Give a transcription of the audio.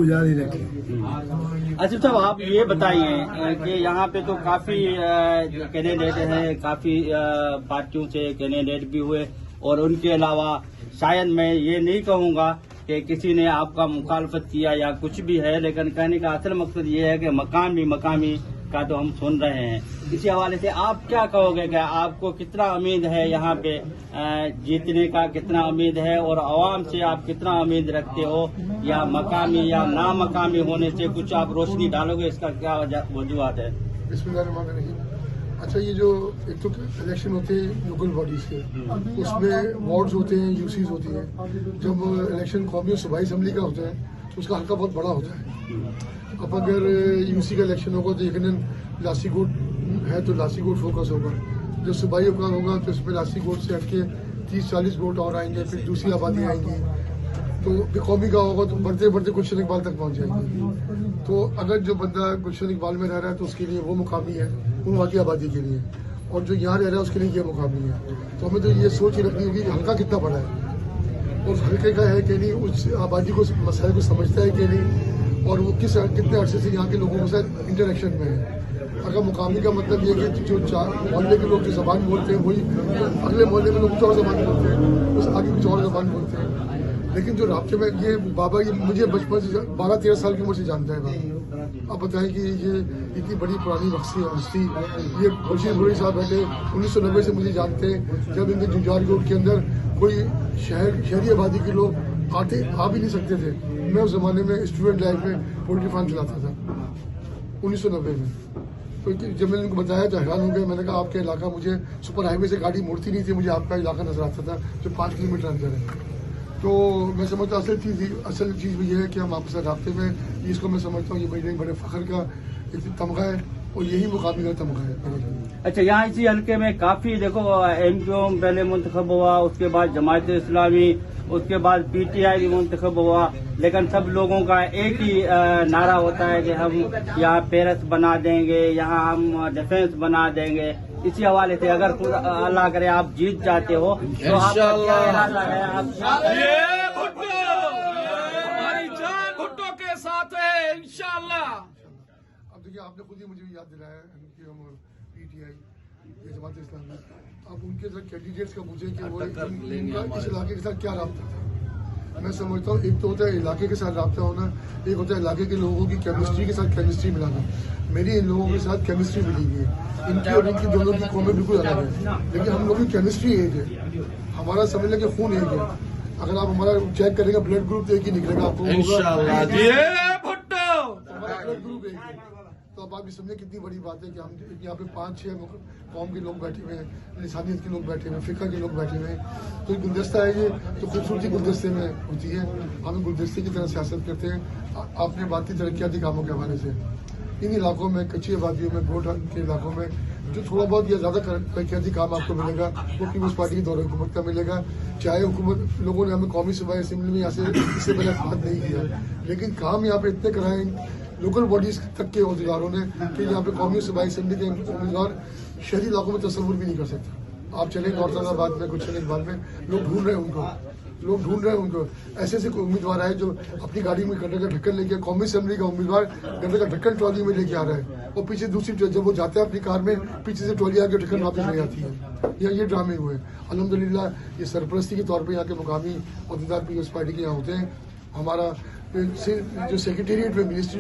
उसको याद ही रखें। अच्छा साहब, आप ये बताइए कि यहाँ पे तो काफी कैंडिडेट हैं, काफी पार्टियों से कैंडिडेट भी हुए, और उनके अलावा शायद मैं ये नहीं कहूँगा कि किसी ने आपका मुखालफत किया या कुछ भी है, लेकिन कहने का असल मकसद ये है कि मकामी का तो हम सुन रहे हैं। इसी हवाले से आप क्या कहोगे, क्या आपको कितना उम्मीद है यहाँ पे जीतने का, कितना उम्मीद है, और आवाम से आप कितना उम्मीद रखते हो, या मकामी या नामकामी होने से कुछ आप रोशनी डालोगे, इसका क्या वजूहत है? अच्छा, ये जो एक तो इलेक्शन होते हैं लोकल बॉडीज के, उसमें वार्ड्स होते हैं, यूसीज होती हैं। जब इलेक्शन कौमी और सूबाई असम्बली का होता है तो उसका हल्का बहुत बड़ा होता है। अब अगर यूसी का इलेक्शन होगा तो यकीनन लासीकोट है तो लासीकोट फोकस होगा। जब सूबाई का होगा तो उसमें लासीकोट से हटके 30-40 वोट और आएंगे, फिर दूसरी आबादी आएंगी, तो कौमी का होगा तो बढ़ते बढ़ते गुलशन इकबाल तक पहुंच जाएंगे। तो अगर जो बंदा गुलशन इकबाल में रह रहा है तो उसके लिए वो मुकामी है, वो वहाँ की आबादी के लिए, और जो यहाँ रह रहा है उसके लिए ये मुकामी है। तो हमें तो ये सोच ही रखनी होगी कि हल्का कितना बड़ा है, और हल्के का है कि नहीं, उस आबादी को मसाइल को समझता है कि नहीं, और वो कितने अरसे से यहाँ के लोगों के साथ इंटरेक्शन में है। अगर मुकामी का मतलब ये कि जो मोहल्ले के लोग जो जबान बोलते हैं वही अगले मोहल्ले में लोग कुछ और जबान बोलते हैं, उस आगे कुछ और जबान बोलते हैं। लेकिन जो राब्ते में ये बाबा, ये मुझे बचपन से 12-13 साल की उम्र से जानता है बाबा। आप बताएं कि ये इतनी बड़ी पुरानी हस्ती, ये खुर्शीद बुरी साहब बैठे 1990 से मुझे जानते हैं, जब इनके जुंजार रोड के अंदर कोई शहरी आबादी के लोग आ भी नहीं सकते थे। मैं उस जमाने में स्टूडेंट लाइफ में पोल्ट्री फार्म चलाता था 1990 में। तो जब मैंने उनको बताया तो हैरान हो गए। मैंने कहा आपका इलाका, मुझे सुपर हाईवे से गाड़ी मुड़ती नहीं थी, मुझे आपका इलाका नजर आता था जो 5 किलोमीटर अंदर है। तो मैं समझता हूँ असल चीज़ भी ये है कि हम आपके साथ राब्ते में, इसको मैं समझता हूँ ये मेरे बड़े फख्र का एक तमगा है, और यही मुकाबले का तमगा है। अच्छा, यहाँ इसी हल्के में काफी देखो MQM पहले मुंतखब हुआ, उसके बाद जमात इस्लामी, उसके बाद PTI भी मुंतखब हुआ, लेकिन सब लोगों का एक ही नारा होता है कि हम यहाँ पेरिस बना देंगे, यहाँ हम डिफेंस बना देंगे। इसी हवाले से अगर अल्लाह करे आप जीत जाते हो तो आपका क्या इरादा है? हमारी जान भुट्टो के साथ है इंशाल्लाह। अब देखिए, आपने खुद ही मुझे याद दिलाया MQM और PTI, ये जमात इस्लामी। अब उनके साथ कैंडिडेट्स का पूछे कि वो इस इलाके के साथ क्या रब्ता था। मैं समझता हूँ एक तो होता है इलाके के साथ रब्ता होना, एक होता है इलाके के लोगों की केमिस्ट्री के साथ केमिस्ट्री मिलाना। मेरी इन लोगों के साथ केमिस्ट्री मिली हुई है, इनकी और इनकी दोनों की कौमें बिल्कुल अलग है, लेकिन हम लोग की केमिस्ट्री एक है। हमारा समझ लें कि खून एक है। अगर आप हमारा चेक करेंगे ब्लड ग्रुप तो एक ही निकलेगा आपको, इंशाल्लाह। ब्लड ग्रुप एक है। तो अब आप ये समझे कितनी बड़ी बात है कि हम यहाँ पे 5-6 कौम के लोग बैठे हुए हैं, इंसानियत के लोग बैठे हुए हैं, फिक्र के लोग बैठे हुए हैं। तो गुलदस्ता है ये, तो खूबसूरती गुलदस्ते में होती है। हम गुलदस्ते की तरह सियासत करते हैं। आपने बात की तरक्याती कामों के हवाले से, इन इलाकों में, कच्ची आबादियों में, गोट के इलाकों में जो थोड़ा बहुत या ज़्यादा तरक्याती काम आपको मिलेगा वो पीपल्स पार्टी के दौरे हुकूमत का मिलेगा। चाहे हुकूमत लोगों ने हमें कौमी सूबाई असम्बली में यहाँ से इससे पहले बात नहीं किया, लेकिन काम यहाँ पे इतने कराए लोकल बॉडीज तक के अहदेदारों ने कि यहाँ पे कौमी सूबाई असम्बली के उम्मीदवार शहरी इलाकों में तस्वुर भी नहीं कर सकते। आप चलें नौरताबाद में, गुलशन इकबाल में, लोग ढूंढ रहे हैं उनको। ऐसे ऐसे उम्मीदवार आए जो अपनी गाड़ी में गन्ने का ढक्कन लेके, कौमी असम्बली का उम्मीदवार गन्ने का ढक्कन ट्रॉली में लेके आ रहा है, और पीछे दूसरी जब वो जाते हैं अपनी कार में, पीछे से ट्रॉली आके ढक्कन वापस ले जाती है। ये ड्रामे हुए। अल्हम्दुलिल्लाह ये सरपरस्ती के तौर पर यहाँ के मुकामी अहदेदार पीपल्स पार्टी के यहाँ होते हैं। हमारा जो सेक्रेटेरिएट में मिनिस्ट्री